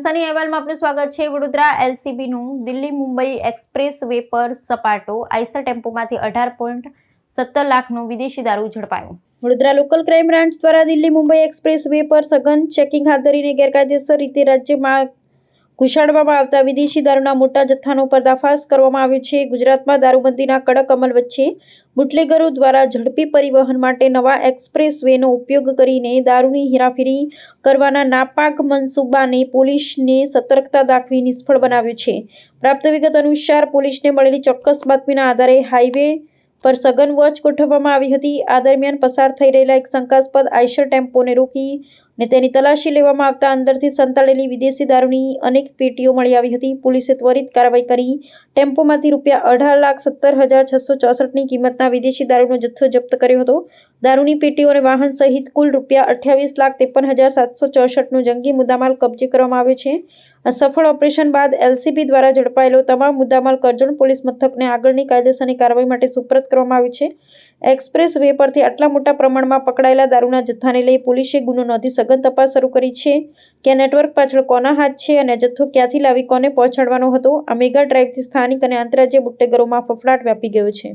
સની અહેવાલમાં આપનું સ્વાગત છે। વડોદરા એલસીબીનું દિલ્હી મુંબઈ એક્સપ્રેસ વે પર સપાટો આઈસર ટેમ્પોમાંથી 18.17 લાખનું વિદેશી દારૂ ઝડપાયો। વડોદરા લોકલ ક્રાઇમ બ્રાન્ચ દ્વારા દિલ્હી મુંબઈ એક્સપ્રેસ વે પર સઘન ચેકિંગ હાથ ધરીને ગેરકાયદેસર રીતે રાજ્યમાં ઘુસાડવામાં આવતા વિદેશી દારૂના મોટા જથ્થાનો પર્દાફાશ કરવામાં આવ્યો છે। ગુજરાતમાં દારૂબંધીના કડક અમલ વચ્ચે બુટલેગરો દ્વારા ઝડપી પરિવહન માટે નવા એક્સપ્રેસ વેનો ઉપયોગ કરીને દારૂની હેરાફેરી કરવાના નાપાક મનસૂબાને પોલીસને સતર્કતા દાખવી નિષ્ફળ બનાવ્યો છે। પ્રાપ્ત વિગત અનુસાર પોલીસને મળેલી ચોક્કસ બાતમીના આધારે હાઈવે પર સઘન વોચ ગોઠવવામાં આવી હતી। આ દરમિયાન પસાર થઈ રહેલા એક શંકાસ્પદ આઈસર ટેમ્પોને રોકી ને તેની તલાશી લેવામાં આવતા અંદરથી સંતાડેલી વિદેશી દારૂની અનેક પેટીઓ મળી આવી હતી। પોલીસે ત્વરિત કાર્યવાહી કરી ટેમ્પોમાંથી રૂપિયા 18,17,664ની કિંમતના વિદેશી દારૂનો જથ્થો જપ્ત કર્યો હતો। દારૂની પેટીઓ અને વાહન સહિત કુલ રૂપિયા 28,53,764નો જંગી મુદ્દામાલ કબજે કરવામાં આવ્યો છે। આ સફળ ઓપરેશન બાદ એલસીબી દ્વારા ઝડપાયેલો તમામ મુદ્દામાલ કરજણ પોલીસ મથકને આગળની કાયદેસરની કાર્યવાહી માટે સુપરત કરવામાં આવ્યો છે। એક્સપ્રેસ વે પરથી આટલા મોટા પ્રમાણમાં પકડાયેલા દારૂના જથ્થાને લઈ પોલીસે ગુનો નોંધી સઘન તપાસ શરૂ કરી છે કે આ નેટવર્ક પાછળ કોના હાથ છે અને જથ્થો ક્યાંથી લાવી કોને પહોંચાડવાનો હતો। આ મેગા ડ્રાઈવથી સ્થાનિક અને આંતરરાજ્ય બુટલેગરોમાં ફફડાટ વ્યાપી ગયો છે।